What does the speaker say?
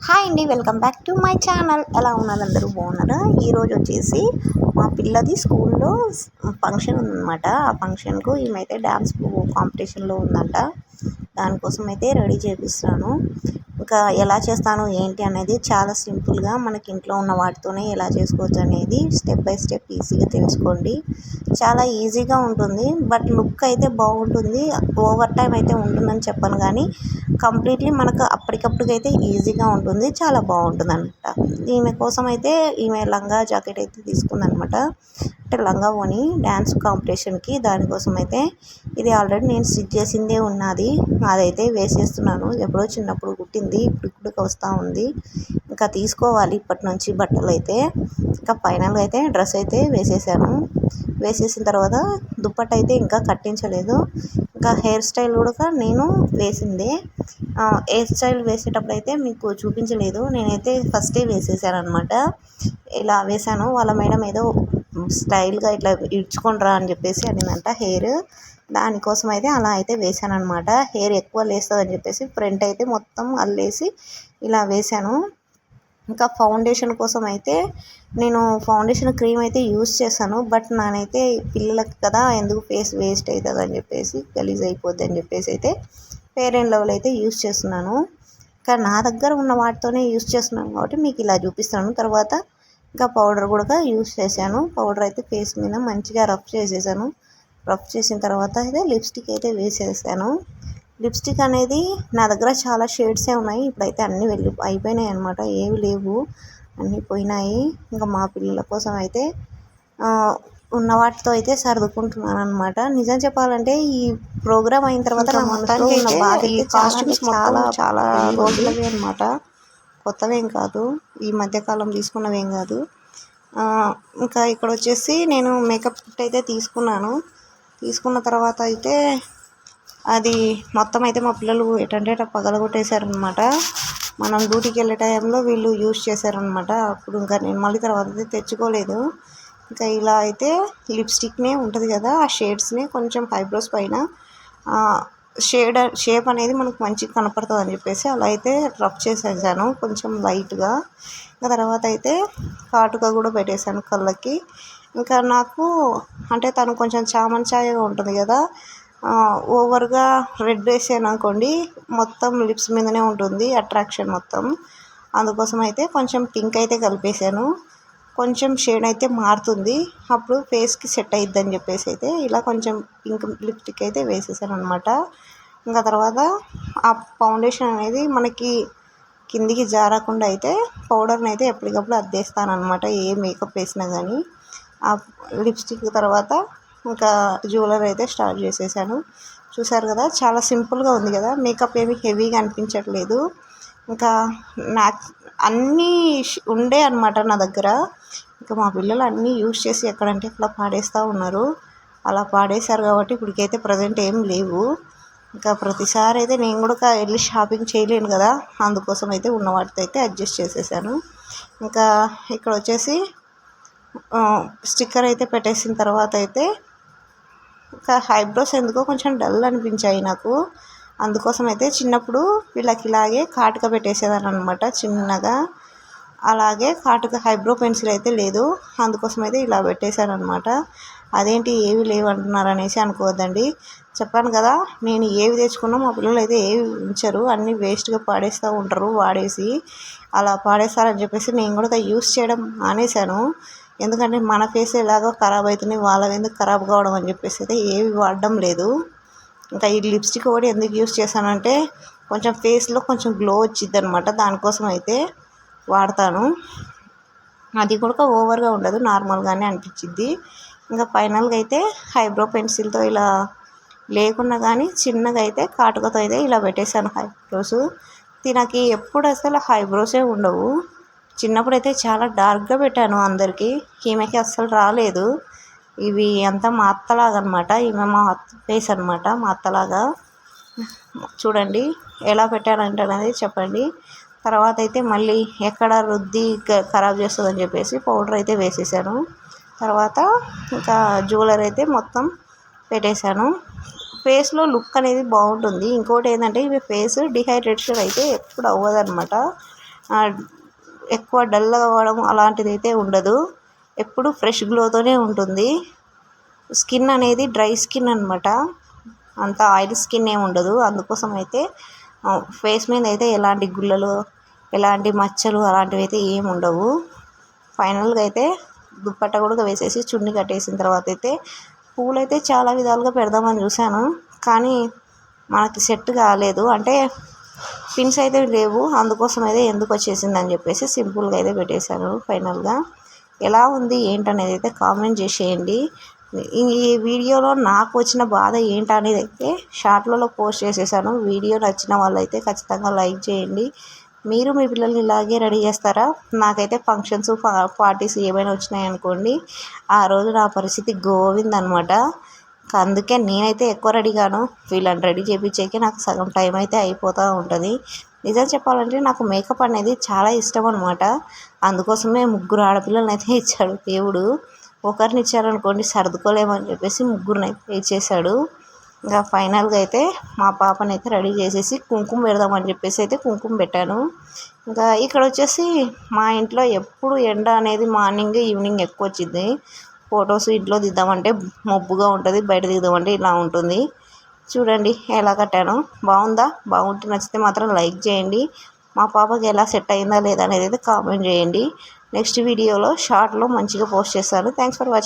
Hi అండి, welcome back to my channel. ఎలా ఉన్నారు? అందరూ బాగున్నారా? ఈరోజు వచ్చేసి మా పిల్లది స్కూల్లో ఫంక్షన్ ఉందన్నమాట. ఆ ఫంక్షన్కు ఈమెయితే డ్యాన్స్ కాంపిటీషన్లో ఉందంట. దానికోసం అయితే రెడీ చేపిస్తాను. ఇంకా ఎలా చేస్తాను ఏంటి అనేది చాలా సింపుల్గా మనకి ఇంట్లో ఉన్న వాటితోనే ఎలా చేసుకోవచ్చు అనేది స్టెప్ బై స్టెప్ ఈజీగా తెలుసుకోండి. చాలా ఈజీగా ఉంటుంది, బట్ లుక్ అయితే బాగుంటుంది. ఓవర్ టైం అయితే ఉంటుందని చెప్పను, కానీ కంప్లీట్లీ మనకు అప్పటికప్పటికైతే ఈజీగా ఉంటుంది. చాలా బాగుంటుంది అనమాట. ఈమె కోసం అయితే ఈమె లంగా జాకెట్ అయితే తీసుకుందనమాట. అంటే లంగా ఓని డ్యాన్స్ కాంపిటీషన్కి. దానికోసం అయితే ఇది ఆల్రెడీ నేను స్టిచ్ చేసిందే ఉన్నది, అదైతే వేసేస్తున్నాను. ఎప్పుడో చిన్నప్పుడు కుట్టింది, ఇప్పుడు వస్తూ ఉంది. ఇంకా తీసుకోవాలి ఇప్పటి నుంచి బట్టలు అయితే. ఇంకా ఫైనల్గా అయితే డ్రెస్ అయితే వేసేసాను. వేసేసిన తర్వాత దుప్పట్ట అయితే ఇంకా కట్టించలేదు. ఇంకా హెయిర్ స్టైల్ కూడా నేను వేసిందే. హెయిర్ స్టైల్ వేసేటప్పుడు అయితే మీకు చూపించలేదు, నేనైతే ఫస్టే వేసేసాను అనమాట. ఇలా వేసాను. వాళ్ళ మేడం ఏదో స్టైల్గా ఇట్లా ఇడ్చుకొని అని చెప్పేసి అనిందంట హెయిర్. దానికోసం అయితే అలా అయితే వేసాను అనమాట. హెయిర్ ఎక్కువ లేస్తుంది అని చెప్పేసి ఫ్రంట్ అయితే మొత్తం అల్లేసి ఇలా వేసాను. ఇంకా ఫౌండేషన్ కోసం అయితే నేను ఫౌండేషన్ క్రీమ్ అయితే యూస్ చేశాను, బట్ నానైతే పిల్లలకి కదా ఎందుకు ఫేస్ వేస్ట్ అవుతుంది అని చెప్పేసి, గలీజ్ అయిపోద్ది అని చెప్పేసి అయితే ఫెయిర్ అండ్ లవ్లీ అయితే యూస్ చేస్తున్నాను. ఇంకా నా దగ్గర ఉన్న వాటితోనే యూస్ చేస్తున్నాను కాబట్టి మీకు ఇలా చూపిస్తున్నాను. తర్వాత ఇంకా పౌడర్ కూడా యూస్ చేశాను. పౌడర్ అయితే ఫేస్ మీద మంచిగా రఫ్ చేసేసాను. రఫ్ చేసిన తర్వాత అయితే లిప్స్టిక్ అయితే వేసేసాను. లిప్స్టిక్ అనేది నా దగ్గర చాలా షేడ్సే ఉన్నాయి. ఇప్పుడైతే అన్నీ అయిపోయినాయి అనమాట, ఏవి లేవు, అన్నీ పోయినాయి. ఇంకా మా పిల్లల కోసం అయితే ఉన్న వాటితో అయితే సర్దుకుంటున్నాను అనమాట. నిజం చెప్పాలంటే ఈ ప్రోగ్రామ్ అయిన తర్వాత నా మనసులో ఉన్న బాధ, ఈ కాస్ట్యూమ్స్ చాలా చాలా రోజులవి అనమాట, కొత్తవేం కాదు, ఈ మధ్యకాలం తీసుకున్నవేం కాదు. ఇంకా ఇక్కడ వచ్చేసి నేను మేకప్ కిట్ అయితే తీసుకున్న తర్వాత అయితే అది మొత్తం అయితే మా పిల్లలు ఎటంటే పగలగొట్టేశారనమాట. మనం డ్యూటీకి వెళ్ళే టైంలో వీళ్ళు యూజ్ చేశారనమాట. అప్పుడు ఇంకా నేను మళ్ళీ తర్వాత అయితే తెచ్చుకోలేదు. ఇంకా ఇలా అయితే లిప్స్టిక్నే ఉంటుంది కదా, ఆ షేడ్స్ని కొంచెం ఐబ్రోస్ పైన షేప్ అనేది మనకు మంచిగా కనపడుతుంది అని చెప్పేసి అలా అయితే రబ్ చేసేసాను కొంచెం లైట్గా. ఇంకా తర్వాత అయితే కాటుక కూడా పెట్టేశాను కళ్ళకి. ఇంకా నాకు అంటే తను కొంచెం చామన్ ఉంటుంది కదా, ఓవర్గా రెడ్ వేసాను అనుకోండి మొత్తం లిప్స్ మీదనే ఉంటుంది అట్రాక్షన్ మొత్తం. అందుకోసం అయితే కొంచెం పింక్ అయితే కలిపేసాను. కొంచెం షేడ్ అయితే మారుతుంది, అప్పుడు ఫేస్కి సెట్ అయిద్ది అని చెప్పేసి అయితే ఇలా కొంచెం పింక్ లిప్స్టిక్ అయితే వేసేసాను అనమాట. ఇంకా తర్వాత ఆ ఫౌండేషన్ అనేది మనకి కిందికి జారకుండా అయితే పౌడర్ని అయితే ఎప్పటికప్పుడు అద్దేస్తాను అనమాట, ఏ మేకప్ వేసినా కానీ. ఆ లిప్స్టిక్ తర్వాత ఇంకా జ్యువెలరీ అయితే స్టార్ట్ చేసేసాను. చూసారు కదా, చాలా సింపుల్గా ఉంది కదా, మేకప్ ఏమి హెవీగా అనిపించట్లేదు. ఇంకా నాకు అన్నీ ఉండే అనమాట నా దగ్గర. ఇంకా మా పిల్లలు అన్నీ యూజ్ చేసి ఎక్కడంటే అట్లా పాడేస్తూ ఉన్నారు. అలా పాడేశారు కాబట్టి ఇప్పటికైతే ప్రజెంట్ ఏం లేవు. ఇంకా ప్రతిసారి అయితే నేను కూడా వెళ్ళి షాపింగ్ చేయలేను కదా, అందుకోసం అయితే ఉన్న వాటితో అయితే అడ్జస్ట్ చేసేసాను. ఇంకా ఇక్కడ వచ్చేసి స్టిక్కర్ అయితే పెట్టేసిన తర్వాత అయితే ఇంకా ఐబ్రోస్ ఎందుకో కొంచెం డల్ అనిపించాయి నాకు. అందుకోసం అయితే చిన్నప్పుడు వీళ్ళకి ఇలాగే కాటుక పెట్టేసేదాన్ని అనమాట చిన్నగా. అలాగే కాటుక ఐబ్రో పెన్సిల్ అయితే లేదు, అందుకోసం అయితే ఇలా పెట్టేశాను అనమాట. అదేంటి ఏవి లేవు అంటున్నారు అనేసి అనుకోవద్దండి. చెప్పాను కదా, నేను ఏవి తెచ్చుకున్నా మా పిల్లలు అయితే ఏవి ఉంచరు, అన్నీ వేస్ట్గా పాడేస్తూ ఉంటారు. వాడేసి అలా పాడేస్తారని చెప్పేసి నేను కూడా యూస్ చేయడం మానేశాను. ఎందుకంటే మన ఫేస్ ఎలాగో ఖరాబ్ అవుతుంది, వాళ్ళవి ఎందుకు ఖరాబ్ కావడం అని చెప్పేసి అయితే ఏవి వాడడం లేదు. ఇంకా ఈ లిప్స్టిక్ కూడా ఎందుకు యూస్ చేశానంటే కొంచెం ఫేస్లో కొంచెం గ్లో వచ్చిద్ది అనమాట, దానికోసం అయితే వాడతాను. అది కూడా ఓవర్గా ఉండదు, నార్మల్గానే అనిపించిద్ది. ఇంకా ఫైనల్గా అయితే ఐబ్రో పెన్సిల్తో ఇలా లేకున్నా కానీ చిన్నగా అయితే కాటుకతో అయితే ఇలా పెట్టేశాను ఐబ్రోస్. తినకి ఎప్పుడు అసలు ఐబ్రోసే ఉండవు. చిన్నప్పుడు అయితే చాలా డార్క్గా పెట్టాను అందరికీ, ఈమెకి అస్సలు రాలేదు. ఇవి అంతా మా అత్తలాగా అనమాట, ఈమె మా ఫేస్ అనమాట, మా అత్తలాగా. చూడండి ఎలా పెట్టానంటే అనేది చెప్పండి. తర్వాత అయితే మళ్ళీ ఎక్కడ రుద్ది ఖరాబ్ చేస్తుందని చెప్పేసి పౌడర్ అయితే వేసేసాను. తర్వాత ఇంకా జ్యువెలరీ అయితే మొత్తం పెట్టేశాను. ఫేస్లో లుక్ అనేది బాగుంటుంది. ఇంకోటి ఏంటంటే ఇవి ఫేస్ డిహైడ్రేషన్ అయితే ఎప్పుడు అవ్వదన్నమాట. ఎక్కువ డల్ అవ్వడం అలాంటిది అయితే ఉండదు. ఎప్పుడు ఫ్రెష్ గ్లోతోనే ఉంటుంది. స్కిన్ అనేది డ్రై స్కిన్ అనమాట, అంత ఆయిల్ స్కిన్ ఏమి ఉండదు. అందుకోసం అయితే ఫేస్ మీద అయితే ఎలాంటి గుల్లలు, ఎలాంటి మచ్చలు అలాంటివి అయితే ఏమి ఉండవు. ఫైనల్గా అయితే దుప్పట్ట కూడా వేసేసి చున్నీ కట్టేసిన తర్వాత అయితే పూలు అయితే చాలా విధాలుగా పెడదామని చూశాను, కానీ మనకి సెట్ కాలేదు. అంటే పిన్స్ అయితే లేవు, అందుకోసం అయితే ఎందుకు వచ్చేసిందని చెప్పేసి సింపుల్గా అయితే పెట్టేశాను. ఫైనల్గా ఎలా ఉంది ఏంటనేది అయితే కామెంట్ చేసేయండి. ఈ వీడియోలో నాకు వచ్చిన బాధ ఏంటనేది అయితే షార్ట్లలో పోస్ట్ చేసేసాను. వీడియో నచ్చిన వాళ్ళైతే ఖచ్చితంగా లైక్ చేయండి. మీరు మీ పిల్లల్ని ఇలాగే రెడీ చేస్తారా? నాకైతే ఫంక్షన్స్ పార్టీస్ ఏమైనా వచ్చినాయనుకోండి, ఆ రోజు నా పరిస్థితి గోవింద్ అనమాట. అందుకే నేనైతే ఎక్కువ రెడీ కాను. వీళ్ళని రెడీ చేయించేకి నాకు సగం టైం అయితే అయిపోతూ ఉంటుంది. నిజం చెప్పాలంటే నాకు మేకప్ అనేది చాలా ఇష్టం అనమాట. అందుకోసమే 3 ఆడపిల్లలని అయితే ఇచ్చాడు దేవుడు. ఒకరిని ఇచ్చారనుకోండి సర్దుకోలేమని చెప్పేసి 3 అయితే ఇచ్చేసాడు. ఇంకా ఫైనల్గా అయితే మా పాపని అయితే రెడీ చేసేసి కుంకుమ పెడదామని చెప్పేసి అయితే కుంకుమ పెట్టాను. ఇంకా ఇక్కడ వచ్చేసి మా ఇంట్లో ఎప్పుడు ఎండ అనేది మార్నింగ్ ఈవినింగ్ ఎక్కువ వచ్చింది. ఫొటోస్ ఇంట్లో దిద్దామంటే మబ్బుగా ఉంటుంది, బయట దిద్దామంటే ఇలా ఉంటుంది. చూడండి ఎలా కట్టాను, బాగుందా? బాగుంటే నచ్చితే మాత్రం లైక్ చేయండి. మా పాపకి ఎలా సెట్ అయిందా లేదా అనేది అయితే కామెంట్ చేయండి. నెక్స్ట్ వీడియోలో షార్ట్లో మంచిగా పోస్ట్ చేస్తాను. Thanks for watching.